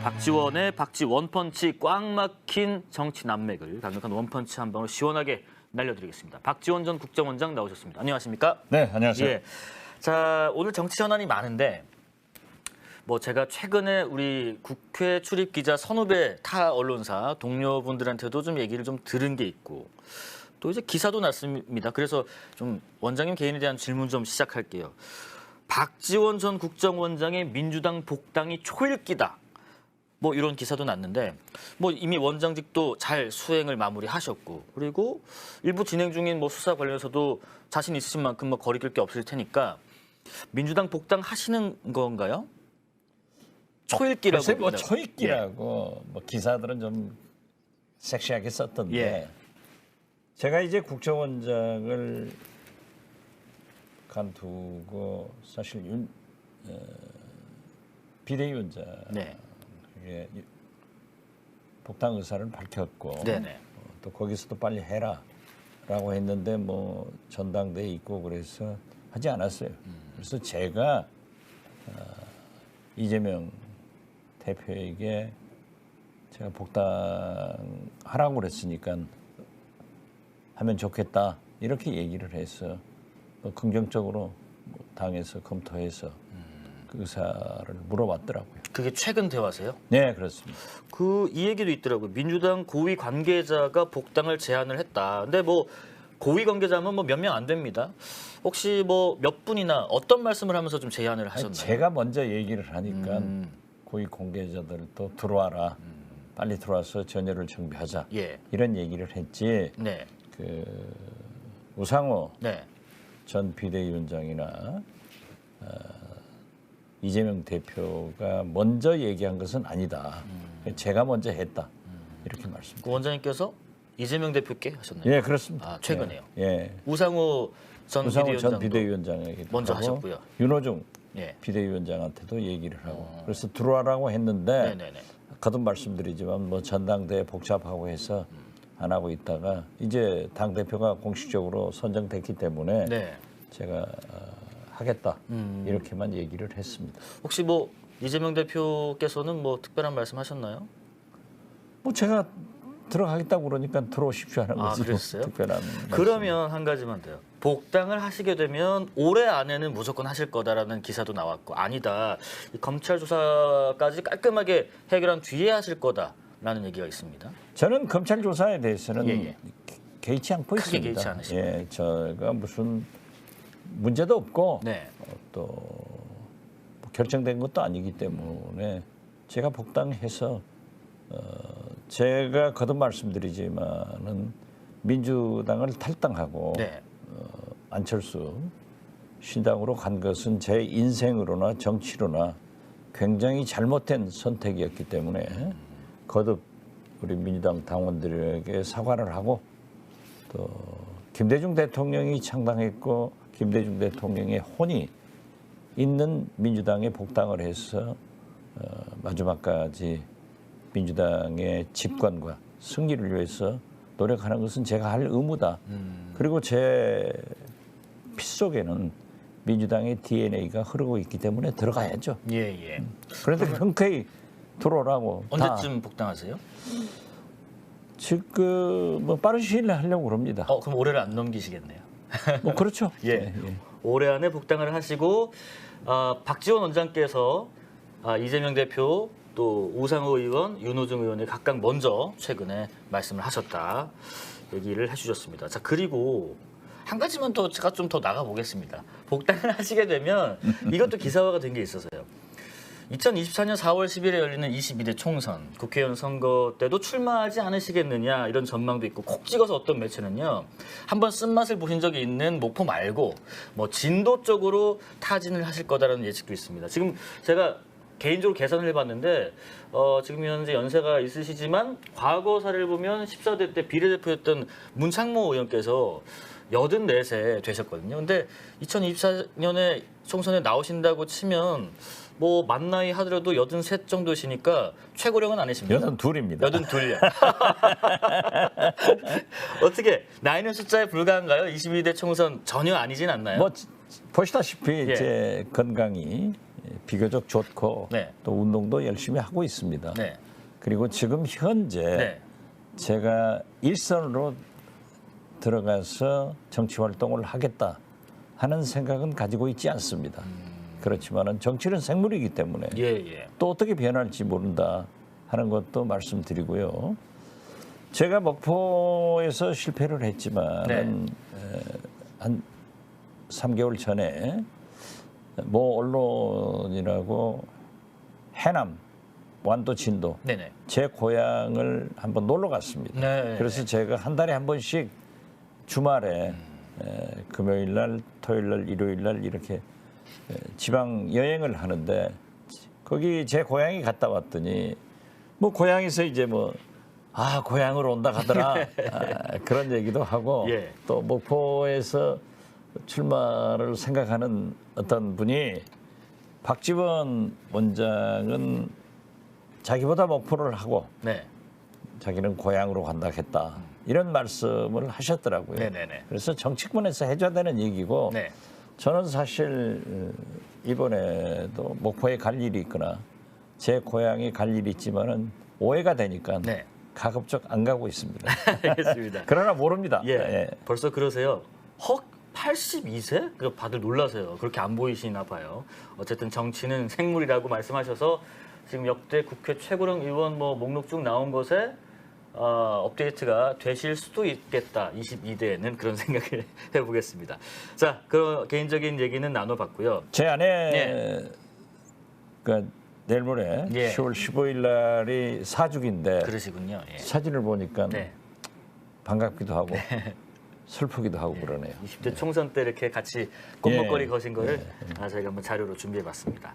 박지원의 박지원펀치 꽉 막힌 정치 난맥을 강력한 원펀치 한 방으로 시원하게 날려드리겠습니다. 박지원 전 국정원장 나오셨습니다. 안녕하십니까? 네, 안녕하세요. 예. 자, 오늘 정치 현안이 많은데 뭐 제가 최근에 우리 국회 출입 기자 선후배 타 언론사 동료분들한테도 좀 얘기를 좀 들은 게 있고 또 이제 기사도 났습니다. 그래서 좀 원장님 개인에 대한 질문 좀 시작할게요. 박지원 전 국정원장의 민주당 복당이 초읽기다. 뭐 이런 기사도 났는데 뭐 이미 원장직도 잘 수행을 마무리하셨고 그리고 일부 진행 중인 뭐 수사 관련해서도 자신 있으신 만큼 뭐 거리낄 게 없을 테니까 민주당 복당 하시는 건가요? 초읽기라고. 글쎄 뭐 초읽기라고 뭐 기사들은 좀 섹시하게 썼던데 예. 제가 이제 국정원장을 간두고 사실 비대위원장 네. 복당 의사를 밝혔고 네네. 또 거기서도 빨리 해라라고 했는데 뭐 전당대회 있고 그래서 하지 않았어요. 그래서 제가 이재명 대표에게 제가 복당하라고 그랬으니까 하면 좋겠다 이렇게 얘기를 해서 긍정적으로 당에서 검토해서 그 의사를 물어봤더라고요. 그게 최근 대화세요? 네, 그렇습니다. 이 얘기도 있더라고요. 민주당 고위 관계자가 복당을 제안을 했다. 근데 뭐 고위 관계자면 뭐 몇 명 안 됩니다. 혹시 뭐 몇 분이나 어떤 말씀을 하면서 좀 제안을 하셨나요? 제가 먼저 얘기를 하니까 고위 관계자들도 들어와라. 빨리 들어와서 전열을 정비하자. 예. 이런 얘기를 했지. 네. 우상호 네. 전 비대위원장이나 이재명 대표가 먼저 얘기한 것은 아니다. 제가 먼저 했다. 이렇게 말씀드립니다. 그 원장님께서 이재명 대표께 하셨나요? 예, 그렇습니다. 아, 최근에요. 예. 우상호 전 전 비대위원장도 비대위원장에게 먼저 하고 하셨고요. 윤호중 예. 비대위원장한테도 얘기를 하고 그래서 들어와라고 했는데 네네네. 거듭 말씀드리지만 뭐 전당대회 복잡하고 해서 안 하고 있다가 이제 당 대표가 공식적으로 선정됐기 때문에 네. 제가 하겠다 이렇게만 얘기를 했습니다. 혹시 뭐 이재명 대표께서는 뭐 특별한 말씀하셨나요? 뭐 제가 들어가겠다고 그러니까 들어오십시오 하는 거지. 그랬어요? 특별한 그러면 한 가지만 돼요. 복당을 하시게 되면 올해 안에는 무조건 하실 거다라는 기사도 나왔고 아니다. 이 검찰 조사까지 깔끔하게 해결한 뒤에 하실 거다라는 얘기가 있습니다. 저는 검찰 조사에 대해서는 예. 개의치 않고 크게 있습니다. 개의치 않으십니다. 예, 제가 무슨 문제도 없고 네. 또 뭐 결정된 것도 아니기 때문에 제가 복당해서 제가 거듭 말씀드리지만은 민주당을 탈당하고 네. 안철수 신당으로 간 것은 제 인생으로나 정치로나 굉장히 잘못된 선택이었기 때문에 거듭 우리 민주당 당원들에게 사과를 하고 또 김대중 대통령이 창당했고 김대중 대통령의 혼이 있는 민주당에 복당을 해서 마지막까지 민주당의 집권과 승리를 위해서 노력하는 것은 제가 할 의무다. 그리고 제 피 속에는 민주당의 DNA가 흐르고 있기 때문에 들어가야죠. 예. 그런데 흔쾌히 들어오라고. 언제쯤 복당하세요? 지금 뭐 빠른 시일 내에 하려고 그럽니다. 그럼 올해를 안 넘기시겠네요. 뭐 그렇죠. 예. 올해 안에 복당을 하시고 박지원 원장께서 이재명 대표 또 우상호 의원, 윤호중 의원이 각각 먼저 최근에 말씀을 하셨다 얘기를 해주셨습니다. 자 그리고 한 가지만 더 제가 좀 더 나가 보겠습니다. 복당을 하시게 되면 이것도 기사화가 된 게 있어서요. 2024년 4월 10일에 열리는 22대 총선 국회의원 선거 때도 출마하지 않으시겠느냐 이런 전망도 있고 콕 찍어서 어떤 매체는요. 한번 쓴맛을 보신 적이 있는 목포 말고 뭐 진도 쪽으로 타진을 하실 거다라는 예측도 있습니다. 지금 제가 개인적으로 계산을 해봤는데 지금 현재 연세가 있으시지만 과거 사례를 보면 14대 때 비례대표였던 문창모 의원께서 84세 되셨거든요. 근데 2024년에 총선에 나오신다고 치면 뭐 만 나이 하더라도 83 정도시니까 최고령은 아니십니다. 82입니다. 82요. 어떻게 나이는 숫자에 불과한가요? 22대 총선 전혀 아니진 않나요? 뭐 보시다시피 예. 제 건강이 비교적 좋고 네. 또 운동도 열심히 하고 있습니다. 네. 그리고 지금 현재 네. 제가 일선으로 들어가서 정치 활동을 하겠다 하는 생각은 가지고 있지 않습니다. 그렇지만은 정치는 생물이기 때문에 예, 예. 또 어떻게 변할지 모른다 하는 것도 말씀드리고요. 제가 목포에서 실패를 했지만은 한 3개월 전에 모 언론이라고 해남 완도 진도 네네. 제 고향을 한번 놀러 갔습니다. 네. 그래서 제가 한 달에 한 번씩 주말에 금요일 날, 토요일 날, 일요일 날 이렇게 지방 여행을 하는데 거기 제 고향에 갔다 왔더니 뭐 고향에서 이제 뭐 고향으로 온다 가더라 그런 얘기도 하고 예. 또 목포에서 출마를 생각하는 어떤 분이 박지원 원장은 자기보다 목포를 하고 네. 자기는 고향으로 간다 했다 이런 말씀을 하셨더라고요. 네네네. 그래서 정치권에서 해줘야 되는 얘기고 네. 저는 사실 이번에도 목포에 갈 일이 있거나 제 고향에 갈 일이 있지만은 오해가 되니까 네. 가급적 안 가고 있습니다. 알겠습니다. 그러나 모릅니다. 예. 벌써 그러세요. 82세? 그 다들 놀라세요. 그렇게 안 보이시나 봐요. 어쨌든 정치는 생물이라고 말씀하셔서 지금 역대 국회 최고령 의원 뭐 목록 쭉 나온 것에 업데이트가 되실 수도 있겠다. 22대에는 그런 생각을 해보겠습니다. 자, 그런 개인적인 얘기는 나눠봤고요. 제 아내 예. 그 내일 모레 예. 10월 15일 날이 사주기인데 그러시군요. 예. 사진을 보니까 네. 반갑기도 하고 슬프기도 하고 그러네요. 20대 총선 때 이렇게 같이 꼼목거리 예. 거신 거를 저희가 한번 자료로 준비해봤습니다.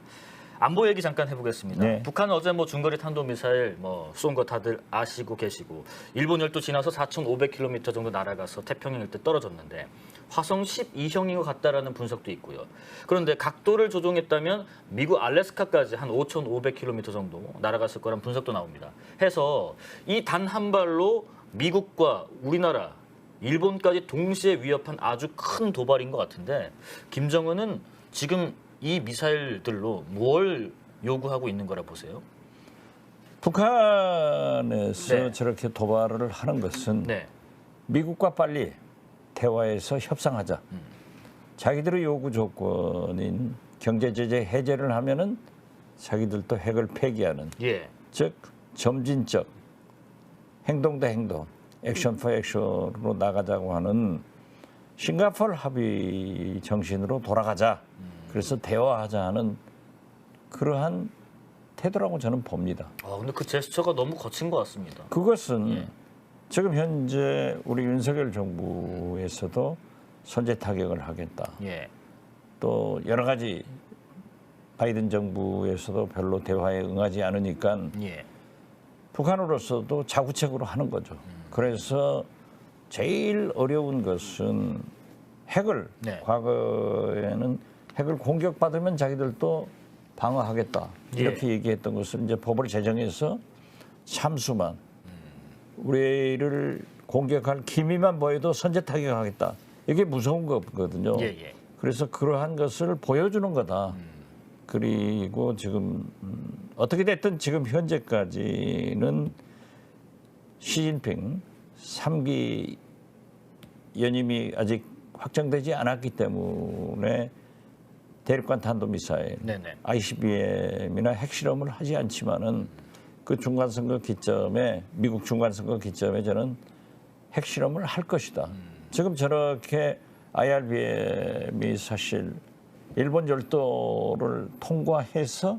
안보 얘기 잠깐 해보겠습니다. 네. 북한은 어제 뭐 중거리 탄도미사일 쏜 거 다들 아시고 계시고 일본 열도 지나서 4,500km 정도 날아가서 태평양 일대 떨어졌는데 화성 12형인 것 같다라는 분석도 있고요. 그런데 각도를 조종했다면 미국 알래스카까지 한 5,500km 정도 날아갔을 거란 분석도 나옵니다. 해서 이 단 한 발로 미국과 우리나라 일본까지 동시에 위협한 아주 큰 도발인 것 같은데 김정은은 지금 이 미사일들로 뭘 요구하고 있는 거라 보세요? 북한에서 네. 저렇게 도발을 하는 것은 네. 미국과 빨리 대화해서 협상하자. 자기들의 요구 조건인 경제 제재 해제를 하면은 자기들도 핵을 폐기하는 예. 즉 점진적 행동 대 행동, 액션 포 액션으로 나가자고 하는 싱가포르 합의 정신으로 돌아가자. 그래서 대화하자 하는 그러한 태도라고 저는 봅니다. 근데 그 제스처가 너무 거친 것 같습니다. 그것은 지금 현재 우리 윤석열 정부에서도 선제 타격을 하겠다. 예. 또 여러 가지 바이든 정부에서도 별로 대화에 응하지 않으니까 예. 북한으로서도 자구책으로 하는 거죠. 그래서 제일 어려운 것은 핵을 네. 과거에는 핵을 공격받으면 자기들도 방어하겠다 이렇게 얘기했던 것을 이제 법을 제정해서 참수만 우리를 공격할 기미만 보여도 선제 타격하겠다. 이게 무서운 거거든요. 예, 예. 그래서 그러한 것을 보여주는 거다. 그리고 지금 어떻게 됐든 지금 현재까지는 시진핑 3기 연임이 아직 확정되지 않았기 때문에 대륙간 탄도미사일, 네네. ICBM이나 핵실험을 하지 않지만은 그 중간선거 기점에 미국 중간선거 기점에 저는 핵실험을 할 것이다. 지금 저렇게 IRBM이 사실 일본 열도를 통과해서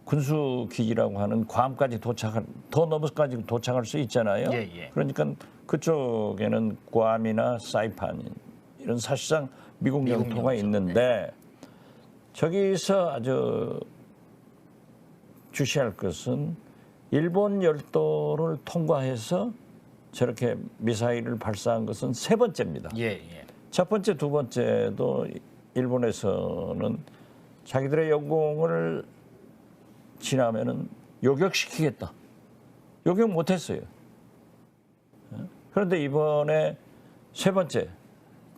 군수기지라고 하는 괌까지 더 넘어까지 도착할 수 있잖아요. 예, 예. 그러니까 그쪽에는 괌이나 사이판 이런 사실상 미국 영토가 영토죠. 있는데 저기서 아주 주시할 것은 일본 열도를 통과해서 저렇게 미사일을 발사한 것은 세 번째입니다. 예, 예. 첫 번째, 두 번째도 일본에서는 자기들의 영공을 지나면은 요격시키겠다. 요격 못했어요. 그런데 이번에 세 번째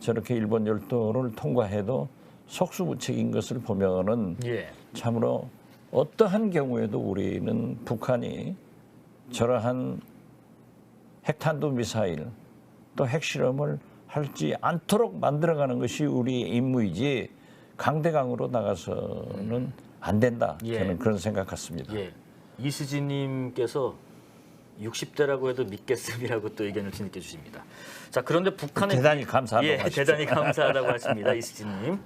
저렇게 일본 열도를 통과해도 속수무책인 것을 보면은 예. 참으로 어떠한 경우에도 우리는 북한이 저러한 핵탄두 미사일 또 핵실험을 하지 않도록 만들어가는 것이 우리의 임무이지 강대강으로 나가서는 안 된다. 예. 저는 그런 생각 같습니다. 예. 이수진님께서 60대라고 해도 믿겠음이라고 또 의견을 뒤늦게 주십니다. 자, 그런데 북한의 대단히 감사하다고 예, 하시죠. 대단히 감사하다고 하십니다, 이수진님.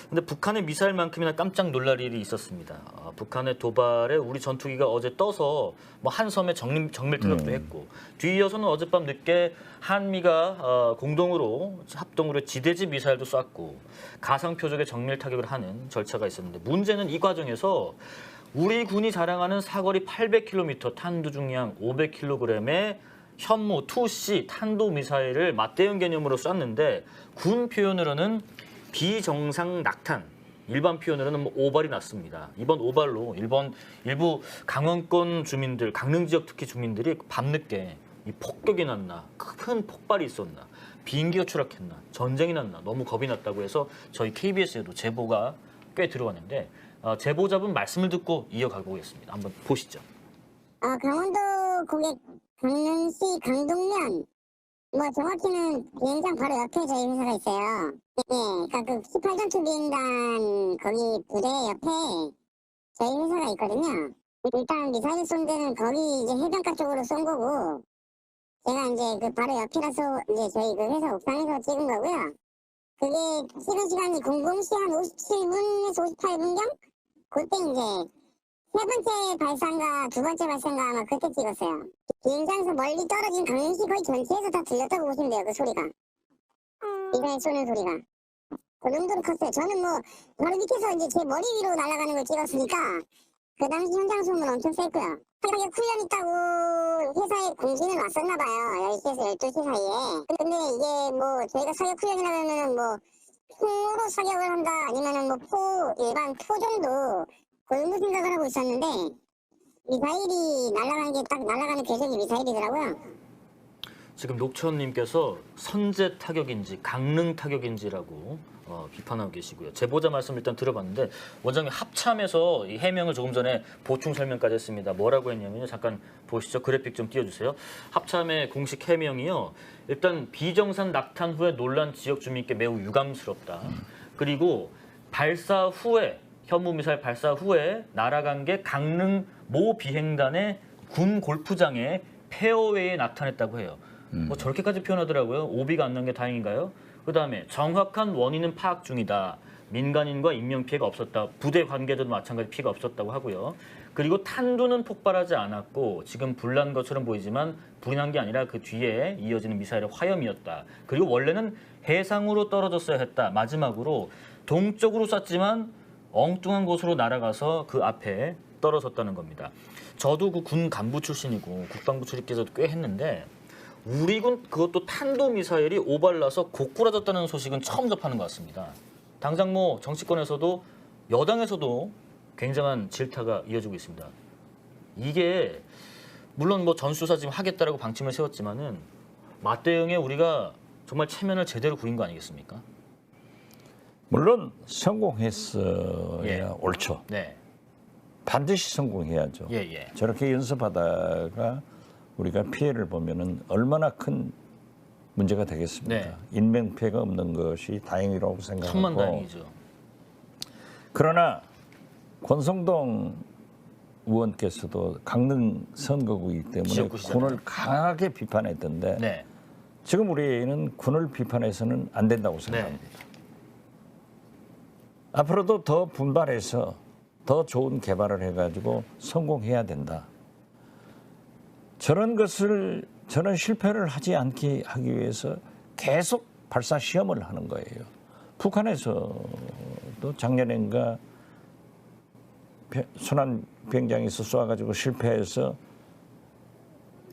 근데 북한의 미사일만큼이나 깜짝 놀랄 일이 있었습니다. 북한의 도발에 우리 전투기가 어제 떠서 뭐 한 섬에 정밀 타격도 했고, 뒤이어서는 어젯밤 늦게 한미가 공동으로 합동으로 지대지 미사일도 쐈고 가상 표적의 정밀 타격을 하는 절차가 있었는데 문제는 이 과정에서 우리 군이 자랑하는 사거리 800km, 탄두 중량 500kg의 현무 2C 탄도 미사일을 맞대응 개념으로 쐈는데 군 표현으로는 비정상 낙탄, 일반 표현으로는 뭐 오발이 났습니다. 이번 오발로 일부 강원권 주민들, 강릉 지역 특히 주민들이 밤늦게 이 폭격이 났나, 큰 폭발이 있었나, 비행기가 추락했나, 전쟁이 났나 너무 겁이 났다고 해서 저희 KBS에도 제보가 꽤 들어왔는데 제보자분 말씀을 듣고 이어가 보겠습니다. 한번 보시죠. 강원도 고객 강릉시 강동면 뭐 정확히는 비행장 바로 옆에 저희 회사가 있어요. 예, 그러니까 그 18전투 비행단 거기 부대 옆에 저희 회사가 있거든요. 일단 미사일 쏜 데는 거기 이제 해변가 쪽으로 쏜 거고 제가 이제 그 바로 옆이라서 이제 저희 그 회사 옥상에서 찍은 거고요. 그게 찍은 시간이 00시 한 57분에서 58분경? 그때 이제 세 번째 발사인가 두 번째 발사인가 아마 그때 찍었어요. 비행장에서 멀리 떨어진 강릉시 거의 전체에서 다 들렸다고 보시면 돼요. 그 소리가. 미사일 쏘는 소리가. 그 정도로 컸어요. 저는 뭐 바로 밑에서 이제 제 머리 위로 날아가는 걸 찍었으니까 그 당시 현장 소문 엄청 셌고요. 사격 훈련 있다고 회사에 공지는 왔었나 봐요. 10시에서 12시 사이에. 근데 이게 뭐 저희가 사격 훈련이라 하면은 뭐 총으로 사격을 한다 아니면은 뭐 일반 포 정도 그런 생각을 하고 있었는데 미사일이 날아가는 게 딱 날아가는 궤적이 미사일이더라고요. 지금 녹천님께서 선제 타격인지 강릉 타격인지라고 비판하고 계시고요. 제보자 말씀 일단 들어봤는데 원장님 합참에서 이 해명을 조금 전에 보충 설명까지 했습니다. 뭐라고 했냐면요. 잠깐 보시죠. 그래픽 좀 띄워주세요. 합참의 공식 해명이요. 일단 비정상 낙탄 후에 놀란 지역 주민께 매우 유감스럽다. 그리고 발사 후에 현무 미사일 발사 후에 날아간 게 강릉 모 비행단의 군 골프장의 페어웨이에 나타났다고 해요. 뭐 저렇게까지 표현하더라고요. 오비가 안 난 게 다행인가요? 그다음에 정확한 원인은 파악 중이다. 민간인과 인명피해가 없었다. 부대 관계자도 마찬가지 피해가 없었다고 하고요. 그리고 탄두는 폭발하지 않았고 지금 불난 것처럼 보이지만 불이 난 게 아니라 그 뒤에 이어지는 미사일의 화염이었다. 그리고 원래는 해상으로 떨어졌어야 했다. 마지막으로 동쪽으로 쐈지만 엉뚱한 곳으로 날아가서 그 앞에 떨어졌다는 겁니다. 저도 그 군 간부 출신이고 국방부 출입기자도 꽤 했는데 우리 군 그것도 탄도 미사일이 오발나서 고꾸라졌다는 소식은 처음 접하는 것 같습니다. 당장 뭐 정치권에서도 여당에서도 굉장한 질타가 이어지고 있습니다. 이게 물론 뭐 전수사 지금 하겠다라고 방침을 세웠지만은 맞대응에 우리가 정말 체면을 제대로 구린 거 아니겠습니까? 물론 성공했어야 예. 옳죠. 네. 반드시 성공해야죠. 예. 저렇게 연습하다가 우리가 피해를 보면은 얼마나 큰 문제가 되겠습니까? 네. 인명 피해가 없는 것이 다행이라고 생각하고. 천만다행이죠. 그러나 권성동 의원께서도 강릉 선거구이기 때문에 지역구시잖아요. 군을 강하게 비판했던데 네. 지금 우리는 군을 비판해서는 안 된다고 생각합니다. 앞으로도 더 분발해서 더 좋은 개발을 해가지고 성공해야 된다. 저런 실패를 하지 않게 하기 위해서 계속 발사 시험을 하는 거예요. 북한에서도 작년인가 순환 비행장에서 쏴가지고 실패해서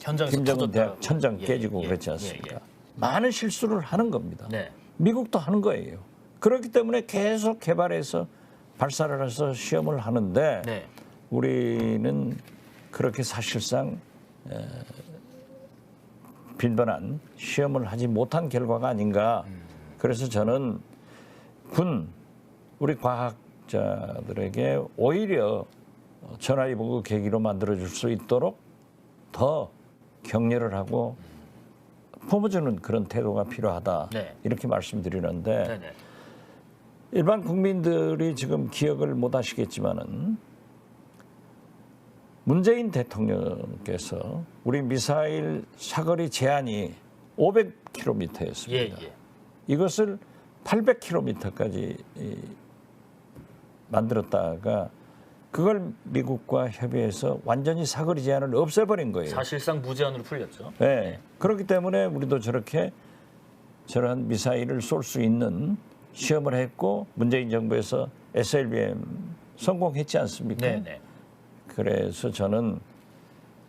현장에서 김정은 대학 터졌다. 천장 예, 깨지고 예, 그랬지 예, 않습니까? 예. 많은 실수를 하는 겁니다. 네. 미국도 하는 거예요. 그렇기 때문에 계속 개발해서 발사를 해서 시험을 하는데 네. 우리는 그렇게 사실상 빈번한 시험을 하지 못한 결과가 아닌가. 그래서 저는 군 우리 과학자들에게 오히려 전화위복의 계기로 만들어줄 수 있도록 더 격려를 하고 품어주는 그런 태도가 필요하다. 네. 이렇게 말씀드리는데 네네. 일반 국민들이 지금 기억을 못 하시겠지만은 문재인 대통령께서 우리 미사일 사거리 제한이 500km였습니다. 예, 예. 이것을 800km까지 만들었다가 그걸 미국과 협의해서 완전히 사거리 제한을 없애버린 거예요. 사실상 무제한으로 풀렸죠. 네. 그렇기 때문에 우리도 저렇게 저러한 미사일을 쏠 수 있는 시험을 했고 문재인 정부에서 SLBM 성공했지 않습니까? 네네. 그래서 저는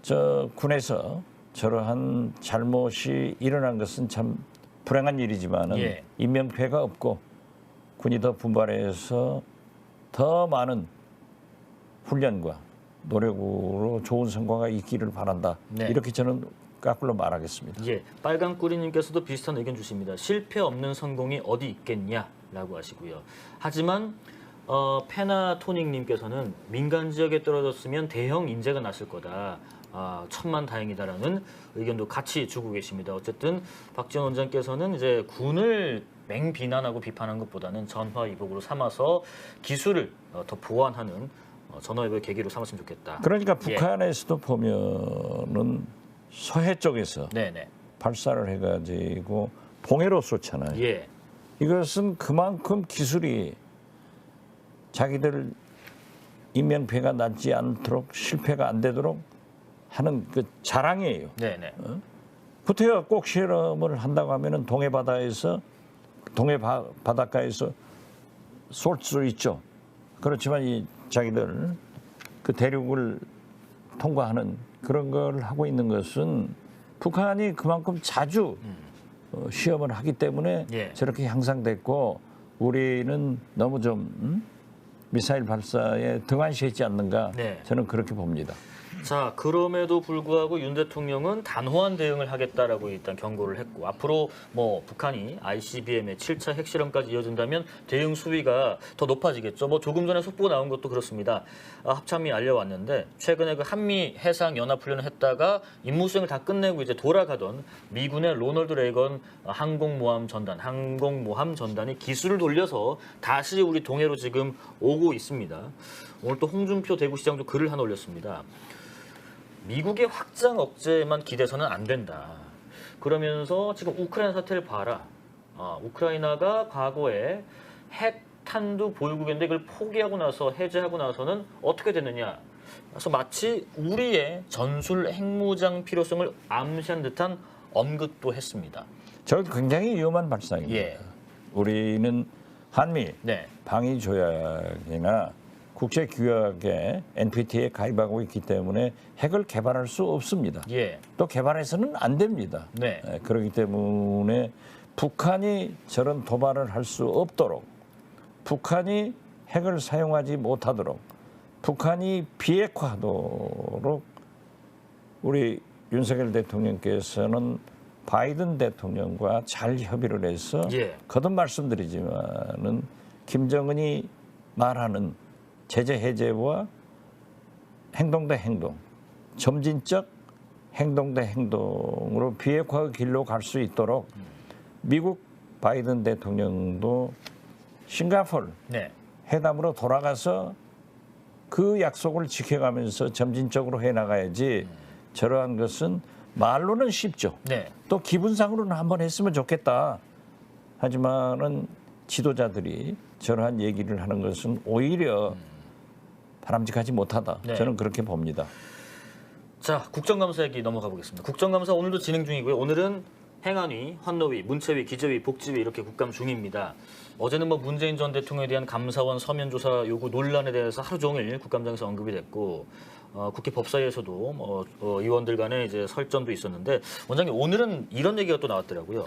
저 군에서 저러한 잘못이 일어난 것은 참 불행한 일이지만은 예. 인명피해가 없고 군이 더 분발해서 더 많은 훈련과 노력으로 좋은 성과가 있기를 바란다. 네. 이렇게 저는 까꿀로 말하겠습니다. 예, 빨강꾸리님께서도 비슷한 의견 주십니다. 실패 없는 성공이 어디 있겠냐라고 하시고요. 하지만 페나토닉님께서는 민간 지역에 떨어졌으면 대형 인재가 났을 거다. 천만다행이다라는 의견도 같이 주고 계십니다. 어쨌든 박지원 원장께서는 이제 군을 맹비난하고 비판한 것보다는 전화위복으로 삼아서 기술을 더 보완하는 전화위복의 계기로 삼았으면 좋겠다. 그러니까 예. 북한에서도 보면은 서해 쪽에서 네네. 발사를 해가지고 봉해로 쏘잖아요. 예. 이것은 그만큼 기술이 자기들 인명피해가 나지 않도록 실패가 안 되도록 하는 그 자랑이에요. 네네. 구태여 꼭 실험을 한다고 하면은 동해 바다에서 동해 바닷가에서 쏠 수 있죠. 그렇지만 이 자기들 그 대륙을 통과하는 그런 걸 하고 있는 것은 북한이 그만큼 자주 시험을 하기 때문에 예. 저렇게 향상됐고 우리는 너무 좀 미사일 발사에 등한시했지 않는가 네. 저는 그렇게 봅니다. 자, 그럼에도 불구하고 윤 대통령은 단호한 대응을 하겠다라고 일단 경고를 했고 앞으로 뭐 북한이 ICBM의 7차 핵실험까지 이어진다면 대응 수위가 더 높아지겠죠. 뭐 조금 전에 속보가 나온 것도 그렇습니다. 합참이 알려왔는데 최근에 그 한미 해상 연합 훈련을 했다가 임무 수행을 다 끝내고 이제 돌아가던 미군의 로널드 레이건 항공모함 전단이 기술을 돌려서 다시 우리 동해로 지금 오고 있습니다. 오늘 또 홍준표 대구시장도 글을 하나 올렸습니다. 미국의 확장 억제만 기대서는 안 된다. 그러면서 지금 우크라이나 사태를 봐라. 우크라이나가 과거에 핵탄두 보유국인데 이걸 포기하고 나서 해제하고 나서는 어떻게 됐느냐. 그래서 마치 우리의 전술 핵무장 필요성을 암시한 듯한 언급도 했습니다. 저도 굉장히 위험한 발상입니다. 예. 우리는 한미 네. 방위 조약이나 국제 규약에 NPT에 가입하고 있기 때문에 핵을 개발할 수 없습니다. 예. 또 개발해서는 안 됩니다. 네. 그렇기 때문에 북한이 저런 도발을 할 수 없도록 북한이 핵을 사용하지 못하도록 북한이 비핵화하도록 우리 윤석열 대통령께서는 바이든 대통령과 잘 협의를 해서 예. 거듭 말씀드리지만은 김정은이 말하는 제재 해제와 행동 대 행동, 점진적 행동 대 행동으로 비핵화의 길로 갈 수 있도록 미국 바이든 대통령도 싱가포르 네. 회담으로 돌아가서 그 약속을 지켜가면서 점진적으로 해나가야지 저러한 것은 말로는 쉽죠. 네. 또 기분상으로는 한번 했으면 좋겠다. 하지만은 지도자들이 저러한 얘기를 하는 것은 오히려 바람직하지 못하다. 네. 저는 그렇게 봅니다. 자, 국정감사 얘기 넘어가 보겠습니다. 국정감사 오늘도 진행 중이고요. 오늘은 행안위, 환노위, 문체위, 기재위, 복지위 이렇게 국감 중입니다. 어제는 뭐 문재인 전 대통령에 대한 감사원 서면 조사 요구 논란에 대해서 하루 종일 국감장에서 언급이 됐고 국회 법사위에서도 의원들 간의 이제 설전도 있었는데 원장님 오늘은 이런 얘기가 또 나왔더라고요.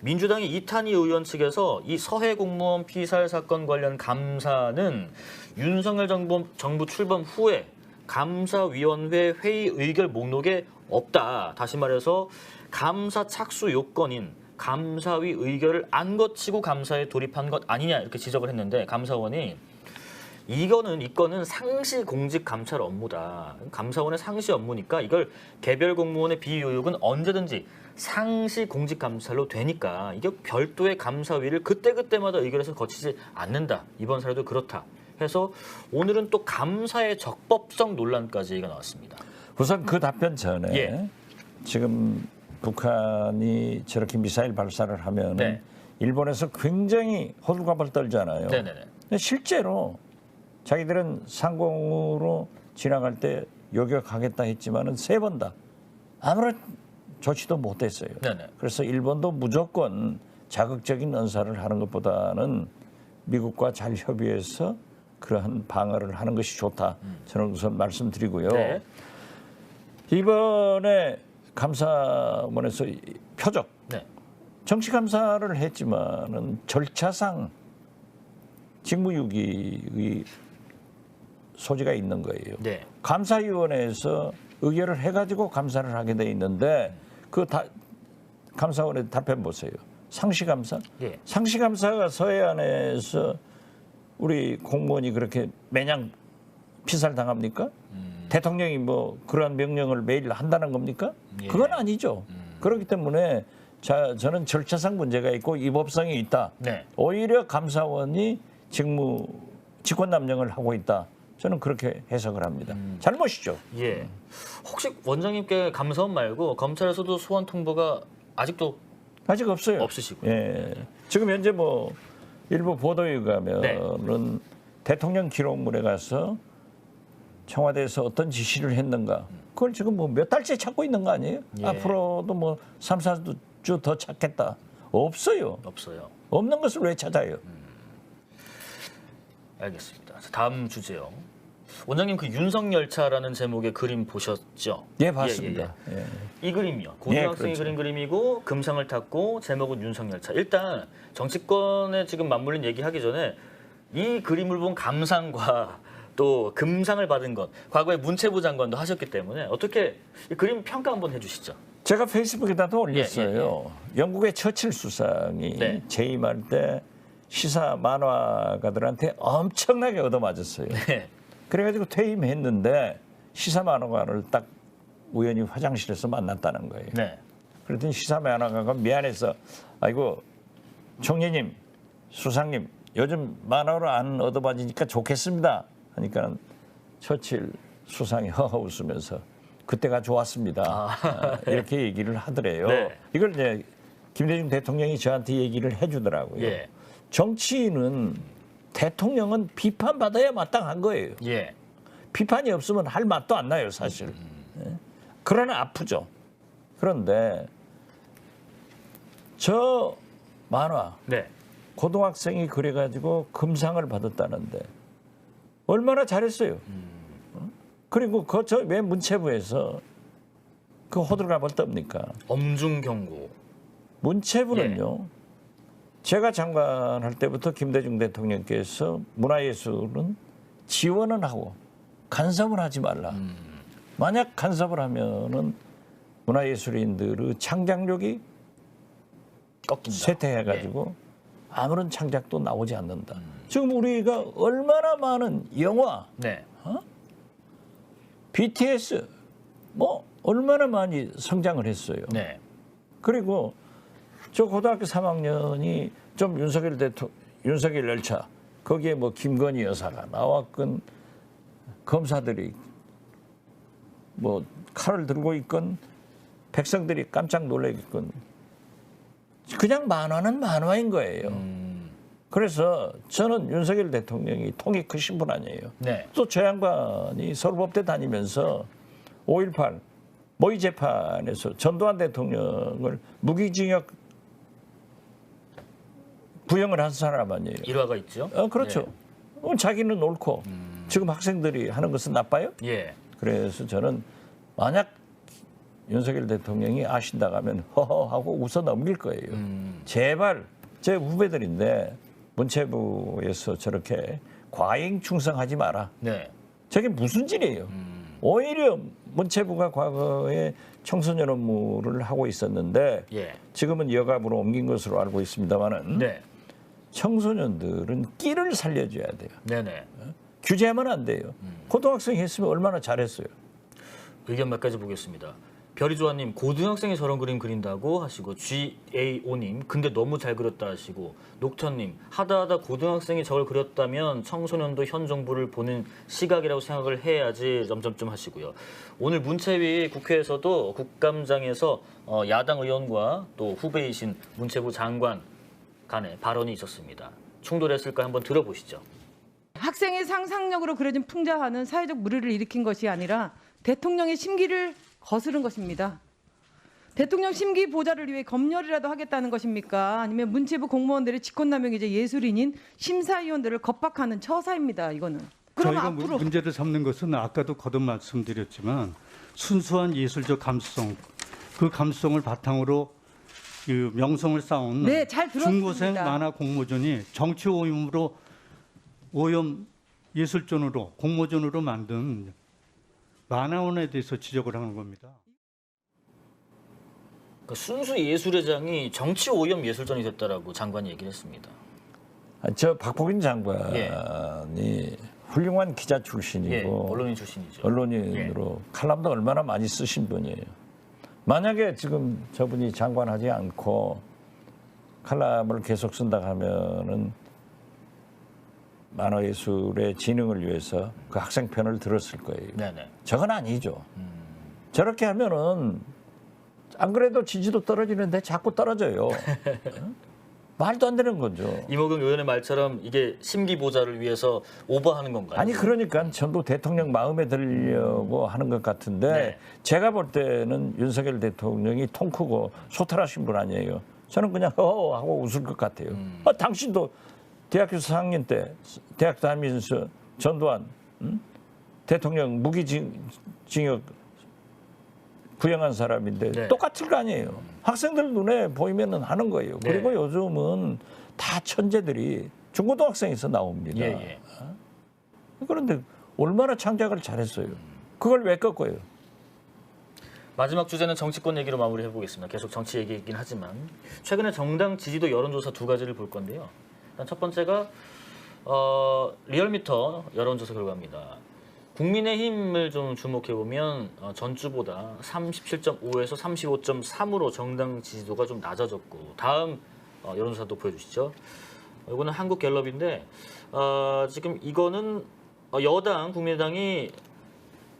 민주당의 이탄희 의원 측에서 이 서해 공무원 피살 사건 관련 감사는 윤석열 정부 출범 후에 감사위원회 회의 의결 목록에 없다. 다시 말해서 감사 착수 요건인 감사위 의결을 안 거치고 감사에 돌입한 것 아니냐 이렇게 지적을 했는데 감사원이 이 건은 상시 공직 감찰 업무다. 감사원의 상시 업무니까 이걸 개별 공무원의 비효육은 언제든지 상시 공직 감찰로 되니까 이게 별도의 감사위를 그때그때마다 의결해서 거치지 않는다. 이번 사례도 그렇다. 해서 오늘은 또 감사의 적법성 논란까지가 나왔습니다. 우선 그 답변 전에 예. 지금 북한이 저렇게 미사일 발사를 하면 네. 일본에서 굉장히 호들갑을 떨잖아요. 네네네. 근데 실제로 자기들은 상공으로 지나갈 때 요격하겠다 했지만은 3번 다 아무런 조치도 못했어요. 네네. 그래서 일본도 무조건 자극적인 언사를 하는 것보다는 미국과 잘 협의해서 그러한 방어를 하는 것이 좋다. 저는 우선 말씀드리고요. 네. 이번에 감사원에서 표적 네. 정치 감사를 했지만은 절차상 직무유기의 소지가 있는 거예요. 네. 감사위원회에서 의결을 해가지고 감사를 하게 돼 있는데 감사원의 답변 보세요. 상시감사? 예. 상시감사가 서해안에서 우리 공무원이 그렇게 매냥 피살 당합니까? 대통령이 뭐 그러한 명령을 매일 한다는 겁니까? 예. 그건 아니죠. 그렇기 때문에 저는 절차상 문제가 있고 위법성이 있다. 네. 오히려 감사원이 직권남용을 하고 있다. 저는 그렇게 해석을 합니다. 잘못이죠. 예. 혹시 원장님께 감사원 말고 검찰에서도 소환 통보가 아직도 아직 없어요. 없으시고요. 예. 지금 현재 뭐 일부 보도에 가면은 네. 대통령 기록물에 가서 청와대에서 어떤 지시를 했는가. 그걸 지금 뭐 몇 달째 찾고 있는 거 아니에요? 예. 앞으로도 뭐 3, 4주 더 찾겠다. 없어요. 없어요. 없는 것을 왜 찾아요? 알겠습니다. 다음 주제요. 원장님 그 윤석열차라는 제목의 그림 보셨죠? 예, 봤습니다. 예. 예. 이 그림이요. 고등학생이 그렇죠. 그린 그림이고 금상을 탔고 제목은 윤석열차. 일단 정치권에 지금 맞물린 얘기하기 전에 이 그림을 본 감상과 또 금상을 받은 것, 과거에 문체부 장관도 하셨기 때문에 어떻게 이 그림 평가 한번 해주시죠. 제가 페이스북에다도 올렸어요. 영국의 처칠 수상이 네. 재임할 때 시사 만화가들한테 엄청나게 얻어맞았어요. 네. 그래가지고 퇴임했는데 시사 만화가를 딱 우연히 화장실에서 만났다는 거예요. 네. 그랬더니 시사 만화가가 미안해서 아이고 총리님, 수상님 요즘 만화로 안 얻어맞으니까 좋겠습니다. 하니까 처칠 수상이 허허 웃으면서 그때가 좋았습니다. 이렇게 얘기를 하더래요. 네. 이걸 이제 김대중 대통령이 저한테 얘기를 해주더라고요. 예. 정치인은 대통령은 비판받아야 마땅한 거예요. 예. 비판이 없으면 할 맛도 안 나요, 사실. 예. 그러나 아프죠. 그런데 저 만화 네. 고등학생이 그래가지고 금상을 받았다는데 얼마나 잘했어요. 그리고 저 왜 문체부에서 그 호들갑을 떱니까? 엄중 경고. 문체부는요. 제가 장관할 때부터 김대중 대통령께서 문화예술은 지원은 하고 간섭을 하지 말라. 만약 간섭을 하면은 문화예술인들의 창작력이 꺾인다. 쇠퇴해가지고 아무런 창작도 나오지 않는다. 지금 우리가 얼마나 많은 영화, 네. BTS 뭐 얼마나 많이 성장을 했어요. 네. 그리고 저 고등학교 3학년이 좀 윤석열 열차 거기에 뭐 김건희 여사가 나왔건 검사들이 뭐 칼을 들고 있건 백성들이 깜짝 놀라겠건 그냥 만화는 만화인 거예요. 그래서 저는 윤석열 대통령이 통이 크신 분 아니에요. 네. 또 저 양반이 서울법대 다니면서 5.18 모의 재판에서 전두환 대통령을 무기징역 부형을 한 사람 아니에요. 일화가 있죠. 그렇죠. 자기는 옳고 지금 학생들이 하는 것은 나빠요? 예. 그래서 저는 만약 윤석열 대통령이 아신다고 하면 허허 하고 웃어 넘길 거예요. 제발 제 후배들인데 문체부에서 저렇게 과잉 충성하지 마라. 네. 저게 무슨 짓이에요? 오히려 문체부가 과거에 청소년 업무를 하고 있었는데 예. 지금은 여갑으로 옮긴 것으로 알고 있습니다만은 네. 청소년들은 끼를 살려줘야 돼요. 네네. 규제하면 안 돼요. 고등학생이 했으면 얼마나 잘했어요. 의견 몇 가지 보겠습니다. 별이조아님, 고등학생이 저런 그림 그린다고 하시고, GAO님, 근데 너무 잘 그렸다 하시고, 녹턴님, 하다하다 고등학생이 저걸 그렸다면 청소년도 현 정부를 보는 시각이라고 생각을 해야지 점점점 하시고요. 오늘 문체위 국회에서도 국감장에서 야당 의원과 또 후배이신 문체부 장관 간에 발언이 있었습니다. 충돌했을까 한번 들어보시죠. 학생의 상상력으로 그려진 풍자화는 사회적 물의를 일으킨 것이 아니라 대통령의 심기를 거스른 것입니다. 대통령 심기 보좌를 위해 검열이라도 하겠다는 것입니까? 아니면 문체부 공무원들의 직권남용이 이제 예술인인 심사위원들을 겁박하는 처사입니다. 이거는. 그럼 저희가 앞으로 문제를 삼는 것은 아까도 거듭 말씀드렸지만 순수한 예술적 감수성, 그 감수성을 바탕으로 그 명성을 쌓은 네, 잘 들었습니다. 중고생 만화 공모전이 정치 오염으로 오염 예술전으로 공모전으로 만든 만화원에 대해서 지적을 하는 겁니다. 그러니까 순수 예술회장이 정치 오염 예술전이 됐다라고 장관이 얘기를 했습니다. 저 박복인 장관이 예. 훌륭한 기자 출신이고 예, 언론인 출신이죠. 언론인으로 칼럼도 얼마나 많이 쓰신 분이에요. 만약에 지금 저분이 장관하지 않고 칼럼을 계속 쓴다 하면은 만화예술의 진흥을 위해서 그 학생 편을 들었을 거예요. 네네. 저건 아니죠. 저렇게 하면은 안 그래도 지지도 떨어지는데 자꾸 떨어져요. 말도 안 되는 거죠. 이모경 의원의 말처럼 이게 심기 보좌를 위해서 오버하는 건가요? 아니 그러니까 전부 대통령 마음에 들려고 하는 것 같은데 네. 제가 볼 때는 윤석열 대통령이 통 크고 소탈하신 분 아니에요. 저는 그냥 허허 하고 웃을 것 같아요. 당신도 대학교 4학년 때 대학 다니면서 전두환 대통령 무기징역 구형한 사람인데 네. 똑같을 거 아니에요. 학생들 눈에 보이면은 하는 거예요. 네. 그리고 요즘은 다 천재들이 중고등학생에서 나옵니다. 예, 예. 그런데 얼마나 창작을 잘했어요. 그걸 왜 꺾어요? 마지막 주제는 정치권 얘기로 마무리해 보겠습니다. 계속 정치 얘기이긴 하지만 최근에 정당 지지도 여론조사 두 가지를 볼 건데요. 일단 첫 번째가 리얼미터 여론조사 결과입니다. 국민의힘을 좀 주목해 보면 전주보다 37.5에서 35.3으로 정당 지지도가 좀 낮아졌고 다음 여론조사도 보여주시죠. 이거는 한국갤럽인데 지금 이거는 여당 국민의당이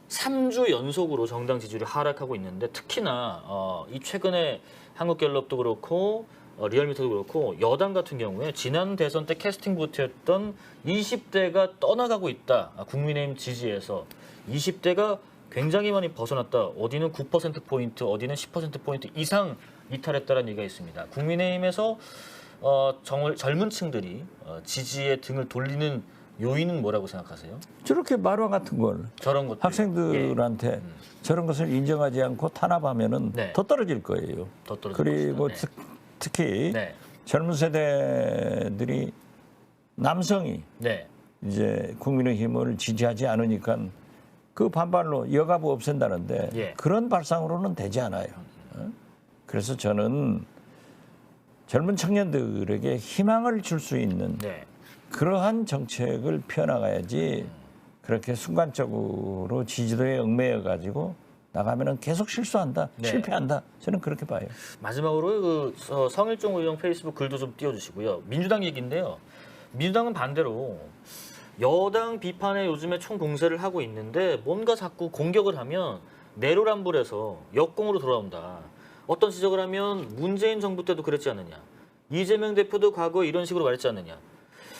3주 연속으로 정당 지지율이 하락하고 있는데 특히나 이 최근에 한국갤럽도 그렇고 리얼미터도 그렇고 여당 같은 경우에 지난 대선 때 캐스팅 보트였던 20대가 떠나가고 있다. 국민의힘 지지에서 20대가 굉장히 많이 벗어났다. 어디는 9%포인트, 어디는 10%포인트 이상 이탈했다는 얘기가 있습니다. 국민의힘에서 젊은 층들이 지지에 등을 돌리는 요인은 뭐라고 생각하세요? 저렇게 말화 같은 걸 저런 것들 학생들한테 저런 것을 인정하지 않고 탄압하면은 네. 더 떨어질 거예요. 더 떨어질 그리고 것이다. 특히 네. 젊은 세대들이 남성이 네. 이제 국민의힘을 지지하지 않으니까 그 반발로 여가부 없앤다는데 예. 그런 발상으로는 되지 않아요. 그래서 저는 젊은 청년들에게 희망을 줄 수 있는 네. 그러한 정책을 펴나가야지 그렇게 순간적으로 지지도에 얽매여 가지고 나가면은 계속 실수한다, 네. 실패한다. 저는 그렇게 봐요. 마지막으로 그 성일종 의원 페이스북 글도 좀 띄워주시고요. 민주당 얘기인데요. 민주당은 반대로 여당 비판에 요즘에 총공세를 하고 있는데 뭔가 자꾸 공격을 하면 내로남불해서 역공으로 돌아온다. 어떤 지적을 하면 문재인 정부 때도 그랬지 않느냐. 이재명 대표도 과거에 이런 식으로 말했지 않느냐.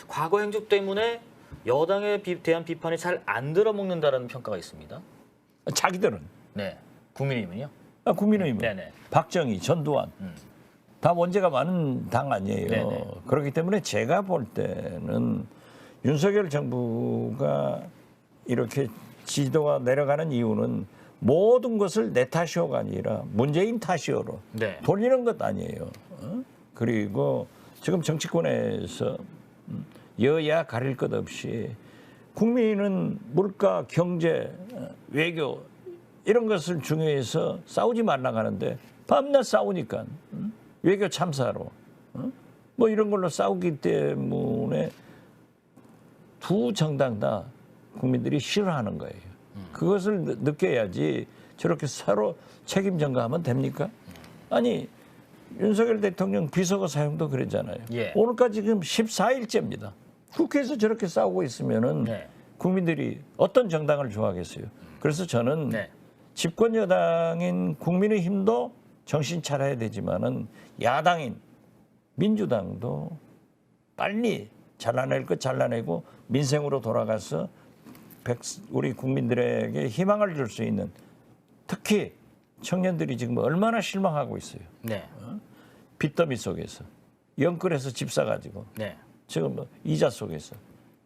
과거 행적 때문에 여당에 대한 비판이 잘 안 들어먹는다라는 평가가 있습니다. 자기들은 네, 국민의힘은요? 국민의힘은 네네. 박정희, 전두환 다 원죄가 많은 당 아니에요. 네네. 그렇기 때문에 제가 볼 때는 윤석열 정부가 이렇게 지지도가 내려가는 이유는 모든 것을 내 탓이오가 아니라 문재인 탓이오로 네. 돌리는 것 아니에요. 그리고 지금 정치권에서 여야 가릴 것 없이 국민은 물가, 경제, 외교 이런 것을 중요해서 싸우지 말라고 하는데 밤낮 싸우니까 외교 참사로 뭐 이런 걸로 싸우기 때문에 두 정당 다 국민들이 싫어하는 거예요. 그것을 느껴야지 저렇게 서로 책임 전가하면 됩니까? 아니 윤석열 대통령 비서가 사용도 그랬잖아요. 예. 오늘까지 지금 14일째입니다. 국회에서 저렇게 싸우고 있으면은 네. 국민들이 어떤 정당을 좋아하겠어요. 그래서 저는 네. 집권 여당인 국민의힘도 정신 차려야 되지만은 야당인 민주당도 빨리 잘라낼 것 잘라내고 민생으로 돌아가서 우리 국민들에게 희망을 줄 수 있는 특히 청년들이 지금 얼마나 실망하고 있어요. 네. 빚더미 속에서 영끌해서 집 사가지고 네. 지금 뭐 이자 속에서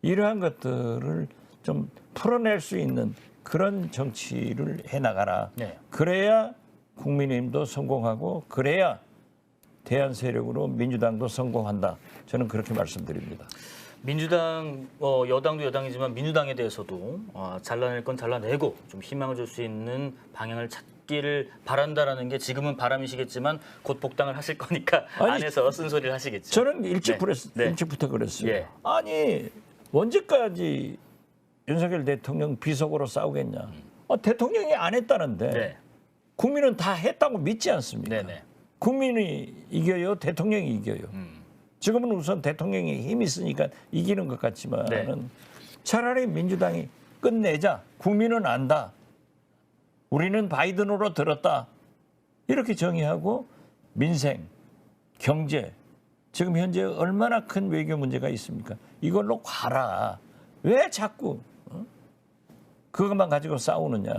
이러한 것들을 좀 풀어낼 수 있는 그런 정치를 해나가라. 네. 그래야 국민의힘도 성공하고 그래야 대안 세력으로 민주당도 성공한다. 저는 그렇게 말씀드립니다. 민주당 여당도 여당이지만 민주당에 대해서도 잘라낼 건 잘라내고 좀 희망을 줄 수 있는 방향을 찾기를 바란다라는 게 지금은 바람이시겠지만 곧 복당을 하실 거니까 아니, 안에서 쓴소리를 하시겠죠. 저는 일찍 네. 네. 일찍부터 그랬어요. 예. 아니 언제까지 윤석열 대통령 비속어로 싸우겠냐? 대통령이 안 했다는데 네. 국민은 다 했다고 믿지 않습니까? 네네. 국민이 이겨요, 대통령이 이겨요. 지금은 우선 대통령이 힘이 있으니까 이기는 것 같지만은 네. 차라리 민주당이 끝내자. 국민은 안다. 우리는 바이든으로 들었다. 이렇게 정의하고 민생, 경제 지금 현재 얼마나 큰 외교 문제가 있습니까? 이걸로 가라. 왜 자꾸 그것만 가지고 싸우느냐?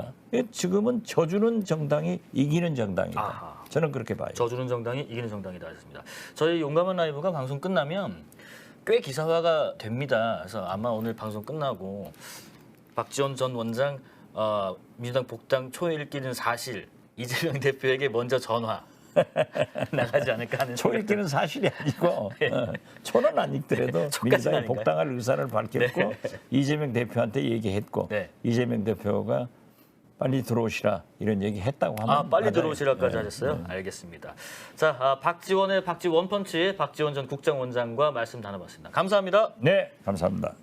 지금은 져주는 정당이 이기는 정당이다. 아하. 저는 그렇게 봐요. 져주는 정당이 이기는 정당이다 했습니다. 저희 용감한 라이브가 방송 끝나면 꽤 기사화가 됩니다. 그래서 아마 오늘 방송 끝나고 박지원 전 원장 민주당 복당 초읽기는 사실 이재명 대표에게 먼저 전화 나가지 않을까 하는 초읽기는 사실이 아니고 초는 안 읽더라도 초까지는 민주당이 아닌가요? 복당할 의사를 밝혔고 네. 이재명 대표한테 얘기했고 네. 이재명 대표가 빨리 들어오시라 이런 얘기 했다고 하면 빨리 맞아요. 들어오시라까지 네. 하셨어요? 알겠습니다. 자, 박지원의 박지원 펀치 박지원 전 국정원장과 말씀 나눠봤습니다. 감사합니다. 네, 감사합니다.